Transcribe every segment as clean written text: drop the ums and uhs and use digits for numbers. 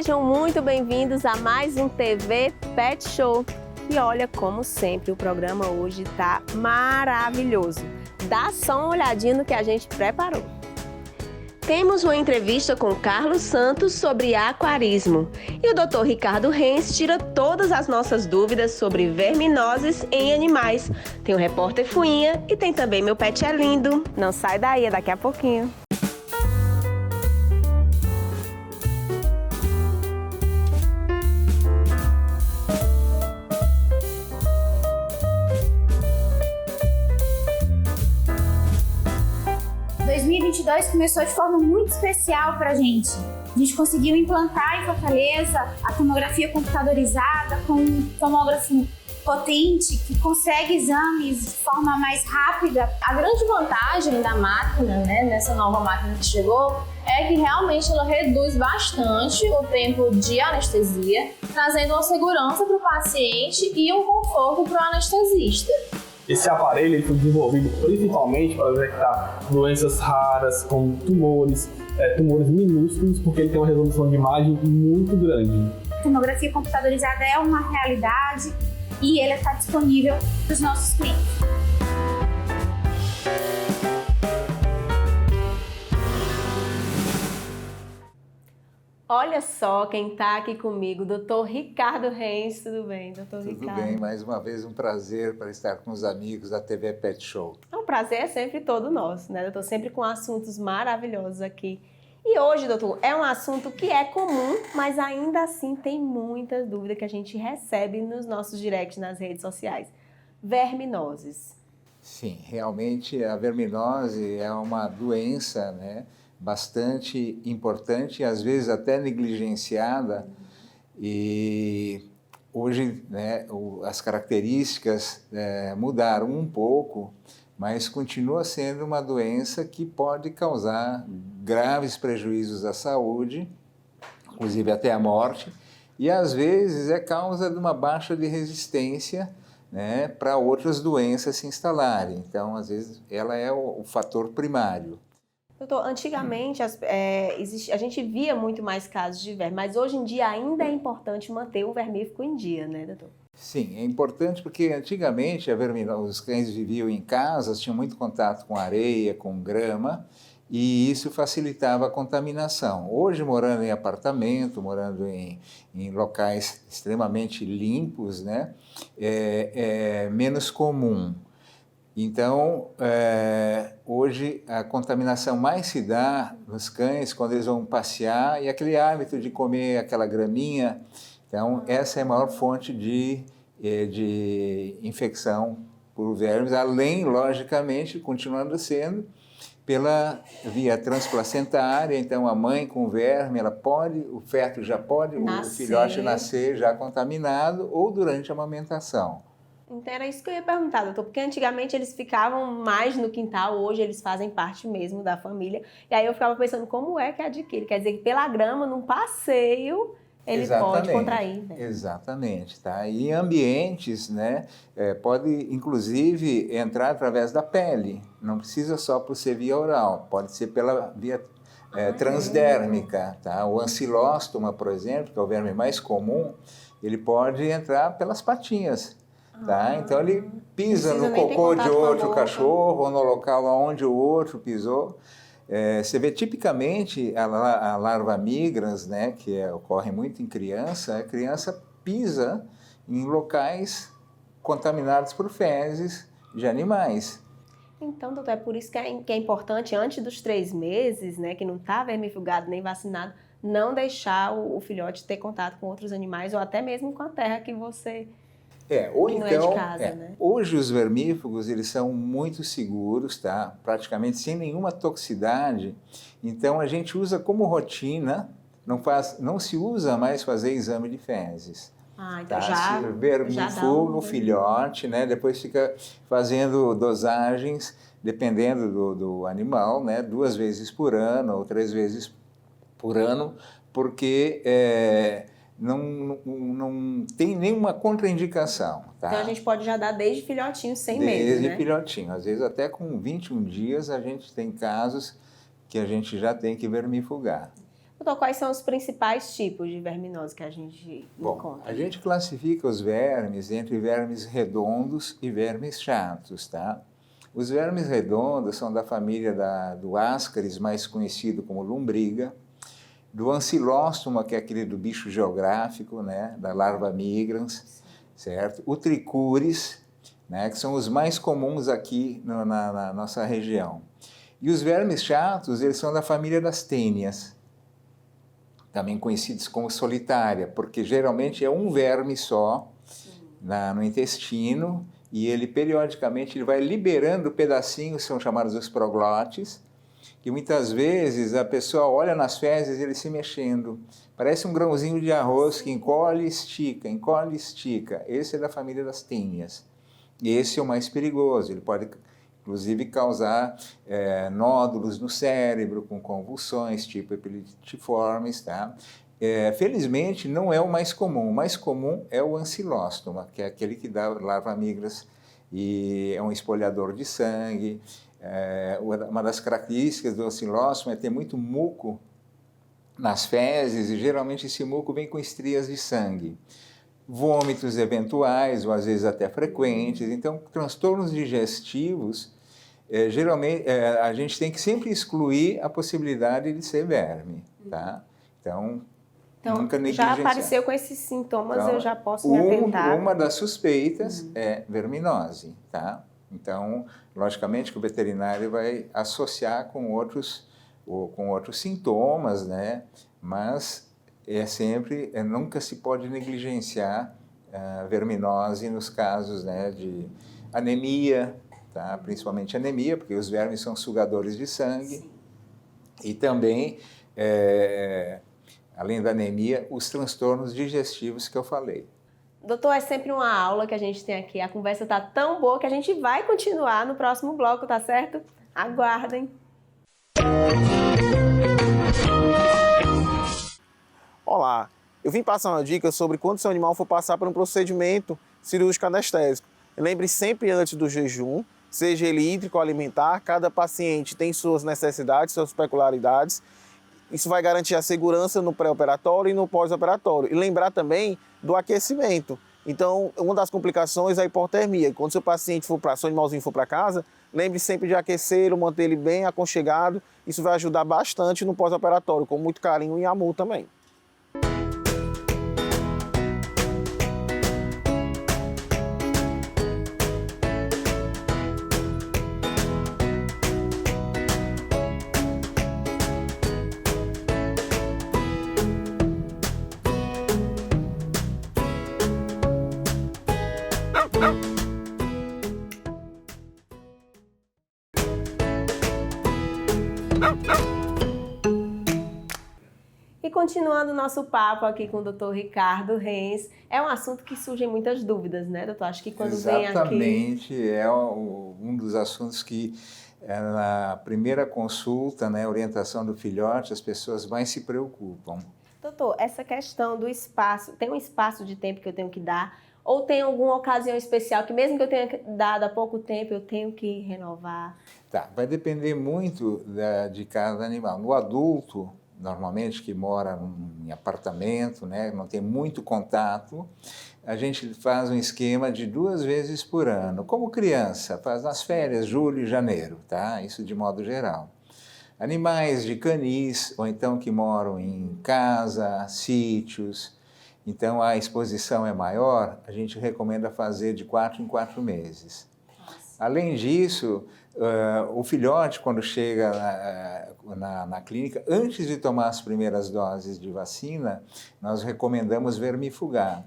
Sejam muito bem-vindos a mais um TV Pet Show. E olha, como sempre, o programa hoje tá maravilhoso. Dá só uma olhadinha no que a gente preparou. Temos uma entrevista com Carlos Santos sobre aquarismo. E o Dr. Ricardo Reis tira todas as nossas dúvidas sobre verminoses em animais. Tem o repórter Fuinha e tem também Meu Pet é Lindo. Não sai daí, é daqui a pouquinho. Começou de forma muito especial para a gente. A gente conseguiu implantar em Fortaleza a tomografia computadorizada com um tomógrafo potente que consegue exames de forma mais rápida. A grande vantagem da máquina, nessa nova máquina que chegou, é que realmente ela reduz bastante o tempo de anestesia, trazendo uma segurança para o paciente e um conforto para o anestesista. Esse aparelho ele foi desenvolvido principalmente para detectar doenças raras, como tumores minúsculos, porque ele tem uma resolução de imagem muito grande. A tomografia computadorizada é uma realidade e ele está disponível para os nossos clientes. Olha só quem está aqui comigo, Dr. Ricardo Reis. Tudo bem, doutor Ricardo? Tudo bem, mais uma vez um prazer para estar com os amigos da TV Pet Show. O prazer é sempre todo nosso, né, doutor? Sempre com assuntos maravilhosos aqui. E hoje, doutor, é um assunto que é comum, mas ainda assim tem muitas dúvidas que a gente recebe nos nossos directs nas redes sociais. Verminoses. Sim, realmente a verminose é uma doença, bastante importante, às vezes até negligenciada, e hoje as características mudaram um pouco, mas continua sendo uma doença que pode causar graves prejuízos à saúde, inclusive até a morte, e às vezes é causa de uma baixa de resistência para outras doenças se instalarem. Então, às vezes, ela é o fator primário. Doutor, antigamente a gente via muito mais casos de verme, mas hoje em dia ainda é importante manter o vermífugo em dia, né, doutor? Sim, é importante porque antigamente os cães viviam em casas, tinham muito contato com areia, com grama, e isso facilitava a contaminação. Hoje, morando em apartamento, morando em locais extremamente limpos, é menos comum. Então, hoje a contaminação mais se dá nos cães quando eles vão passear e aquele hábito de comer aquela graminha. Então, essa é a maior fonte de infecção por vermes, além, logicamente, continuando sendo pela via transplacentária. Então, a mãe com verme, o feto já pode, o filhote nascer já contaminado ou durante a amamentação. Então era isso que eu ia perguntar, doutor, porque antigamente eles ficavam mais no quintal, hoje eles fazem parte mesmo da família. E aí eu ficava pensando, como é que adquire? Quer dizer que pela grama, num passeio, ele pode contrair. Né? Exatamente, tá? E em ambientes, pode inclusive entrar através da pele, não precisa só por ser via oral, pode ser pela via transdérmica, tá? O ancilóstoma, por exemplo, que é o verme mais comum, ele pode entrar pelas patinhas. Tá? Então ele pisa no cocô de outro cachorro ou no local onde o outro pisou. Você vê tipicamente a larva migrans, que ocorre muito em criança, a criança pisa em locais contaminados por fezes de animais. Então, doutor, é por isso que é importante, antes dos 3 meses, que não está vermifugado nem vacinado, não deixar o filhote ter contato com outros animais ou até mesmo com a terra que você... Ou então, hoje os vermífugos eles são muito seguros, tá? Praticamente sem nenhuma toxicidade. Então a gente usa como rotina, não se usa mais fazer exame de fezes. Então se vermifuga o filhote, depois fica fazendo dosagens, dependendo do animal, 2 vezes por ano ou 3 vezes por ano, porque não tem nenhuma contraindicação. Tá? Então a gente pode já dar desde filhotinho, sem medo, Desde filhotinho. Às vezes até com 21 dias a gente tem casos que a gente já tem que vermifugar. Doutor, quais são os principais tipos de verminose que a gente encontra? A gente classifica os vermes entre vermes redondos e vermes chatos, tá? Os vermes redondos são da família do Ascaris, mais conhecido como lombriga, do Ancylostoma, que é aquele do bicho geográfico, né, da larva migrans, certo? O Trichuris, né, que são os mais comuns aqui na nossa região. E os vermes chatos, eles são da família das tênias, também conhecidos como solitária, porque geralmente é um verme só no intestino, e ele periodicamente ele vai liberando pedacinhos, são chamados os proglotes, que muitas vezes a pessoa olha nas fezes ele se mexendo. Parece um grãozinho de arroz que encolhe e estica, encolhe e estica. Esse é da família das tênias. E esse é o mais perigoso, ele pode inclusive causar nódulos no cérebro, com convulsões, tipo epileptiformes, tá? Felizmente, não é o mais comum é o Ancylostoma, que é aquele que dá larva migras e é um espolhador de sangue. Uma das características do Ancylostoma é ter muito muco nas fezes, e geralmente esse muco vem com estrias de sangue. Vômitos eventuais, ou às vezes até frequentes. Então, transtornos digestivos, geralmente a gente tem que sempre excluir a possibilidade de ser verme, tá? Então nunca negligenciar. Já apareceu com esses sintomas, eu já posso me atentar. Uma das suspeitas é verminose, tá? Então, logicamente que o veterinário vai associar com outros sintomas, né? Mas nunca se pode negligenciar a verminose nos casos, né, de anemia, tá? Principalmente anemia, porque os vermes são sugadores de sangue. Sim. E também, além da anemia, os transtornos digestivos que eu falei. Doutor, é sempre uma aula que a gente tem aqui. A conversa está tão boa que a gente vai continuar no próximo bloco, tá certo? Aguardem. Olá, eu vim passar uma dica sobre quando seu animal for passar por um procedimento cirúrgico anestésico. Lembre sempre antes do jejum, seja ele hídrico ou alimentar, cada paciente tem suas necessidades, suas peculiaridades. Isso vai garantir a segurança no pré-operatório e no pós-operatório. E lembrar também do aquecimento. Então, uma das complicações é a hipotermia. Quando seu animalzinho for para casa, lembre sempre de aquecê-lo, manter ele bem aconchegado. Isso vai ajudar bastante no pós-operatório, com muito carinho e amor também. E continuando o nosso papo aqui com o Dr. Ricardo Renz, é um assunto que surgem muitas dúvidas, né, doutor? Acho que quando vem aqui... Exatamente, é um dos assuntos que na primeira consulta, né, orientação do filhote, as pessoas mais se preocupam. Doutor, essa questão do espaço, tem um espaço de tempo que eu tenho que dar? Ou tem alguma ocasião especial que mesmo que eu tenha dado há pouco tempo, eu tenho que renovar? Tá, vai depender muito de cada animal. No adulto, normalmente que mora em apartamento, né, não tem muito contato, a gente faz um esquema de 2 vezes por ano. Como criança, faz nas férias, julho e janeiro, tá? Isso de modo geral. Animais de canis, ou então que moram em casa, sítios, então a exposição é maior, a gente recomenda fazer de 4 em 4 meses. Além disso, o filhote, quando chega na clínica, antes de tomar as primeiras doses de vacina, nós recomendamos vermifugar.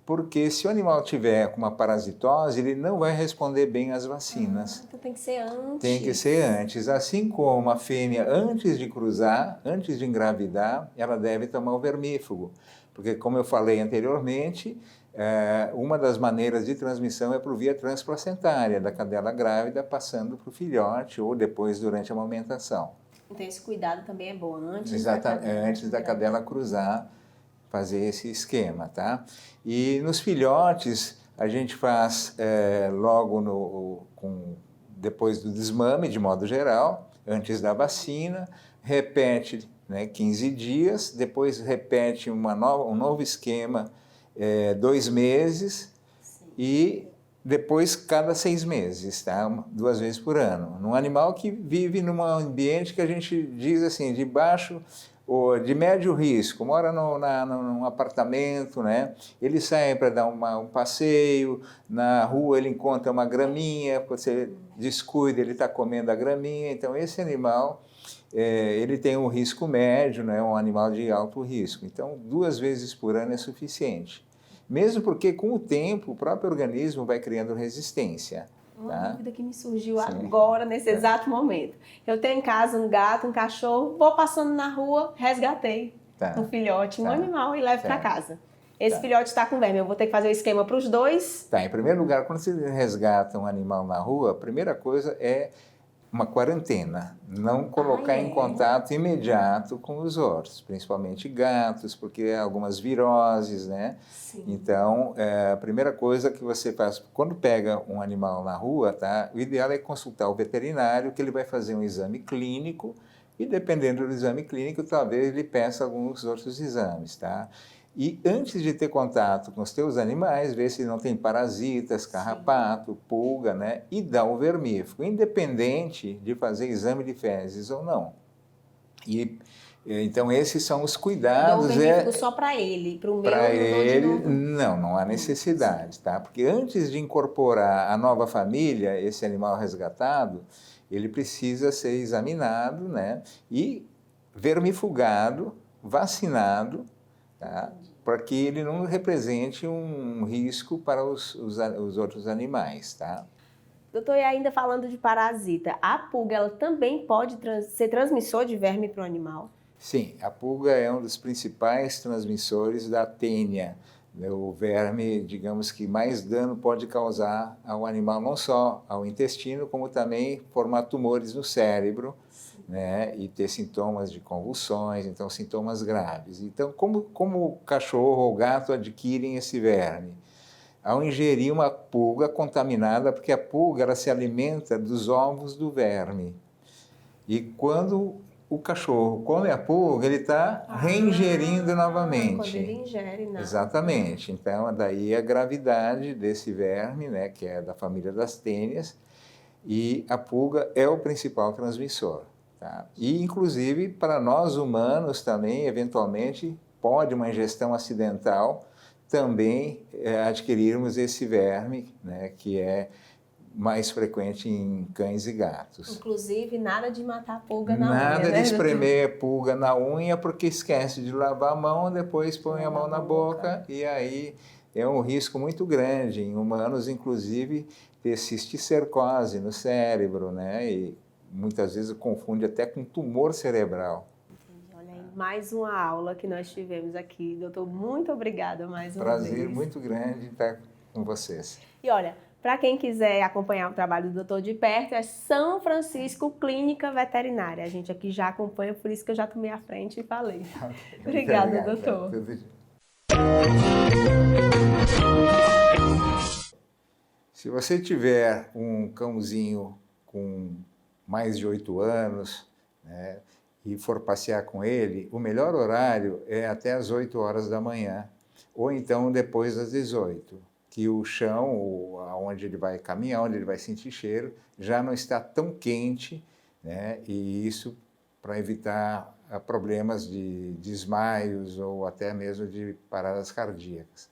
Porque se o animal tiver com uma parasitose, ele não vai responder bem às vacinas. Então tem que ser antes. Tem que ser antes. Assim como a fêmea, antes de cruzar, antes de engravidar, ela deve tomar o vermífugo. Porque, como eu falei anteriormente, uma das maneiras de transmissão é por via transplacentária, da cadela grávida passando para o filhote ou depois durante a amamentação. Então esse cuidado também é bom antes. Exatamente, antes da cadela cruzar, fazer esse esquema, tá? E nos filhotes, a gente faz logo depois do desmame, de modo geral, antes da vacina, repete, né, 15 dias, depois repete um novo esquema 2 meses e depois cada 6 meses, tá? 2 vezes por ano. Num animal que vive num ambiente que a gente diz assim, de baixo ou de médio risco, mora num apartamento, né? Ele sai para dar um passeio, na rua ele encontra uma graminha, você descuida, ele está comendo a graminha, então esse animal ele tem um risco médio, né? Um animal de alto risco, então 2 vezes por ano é suficiente. Mesmo porque, com o tempo, o próprio organismo vai criando resistência. Uma dúvida que me surgiu agora, nesse exato momento. Eu tenho em casa um gato, um cachorro, vou passando na rua, resgatei um filhote, um animal e levo para casa. Esse filhote está com verme, eu vou ter que fazer o esquema para os dois? Em primeiro lugar, quando você resgata um animal na rua, a primeira coisa é uma quarentena, não colocar em contato imediato com os outros, principalmente gatos, porque há algumas viroses, né? Sim. Então, a primeira coisa que você faz, quando pega um animal na rua, tá? O ideal é consultar o veterinário, que ele vai fazer um exame clínico, e dependendo do exame clínico, talvez ele peça alguns outros exames, tá? E antes de ter contato com os teus animais, ver se não tem parasitas, carrapato, pulga, né? E dá o vermífugo, independente de fazer exame de fezes ou não. E então esses são os cuidados. Dá o vermífugo só para ele, para o meu para ele, não. não há necessidade, tá? Porque antes de incorporar a nova família, esse animal resgatado, ele precisa ser examinado, né? E vermifugado, vacinado, tá? Para que ele não represente um risco para os outros animais, tá? Doutor, e ainda falando de parasita, a pulga ela também pode ser transmissor de verme para o animal? Sim, a pulga é um dos principais transmissores da tênia, o verme, digamos, que mais dano pode causar ao animal, não só ao intestino, como também formar tumores no cérebro, né, e ter sintomas de convulsões, então sintomas graves. Então, como o cachorro ou o gato adquirem esse verme? Ao ingerir uma pulga contaminada, porque a pulga ela se alimenta dos ovos do verme. E quando o cachorro come a pulga, ele está reingerindo novamente. Quando ele ingere, não. Exatamente. Então, daí a gravidade desse verme, né, que é da família das tênias, e a pulga é o principal transmissor. Tá? E, inclusive, para nós humanos também, eventualmente, pode uma ingestão acidental também adquirirmos esse verme, né, que é mais frequente em cães e gatos. Inclusive, nada de matar pulga na unha, Nada de né, espremer pulga na unha, porque esquece de lavar a mão, depois põe a mão na boca, e aí é um risco muito grande. Em humanos, inclusive, ter cisticercose no cérebro, né, e muitas vezes confunde até com tumor cerebral. Olha aí, mais uma aula que nós tivemos aqui. Doutor, muito obrigada mais uma vez. Prazer muito grande estar com vocês. E olha, para quem quiser acompanhar o trabalho do doutor de perto, é São Francisco Clínica Veterinária. A gente aqui já acompanha, por isso que eu já tomei a frente e falei. Obrigada, doutor. Se você tiver um cãozinho com mais de 8 anos, né, e for passear com ele, o melhor horário é até às 8 horas da manhã, ou então depois das 18, que o chão, onde ele vai caminhar, onde ele vai sentir cheiro, já não está tão quente, né, e isso para evitar problemas de desmaios ou até mesmo de paradas cardíacas.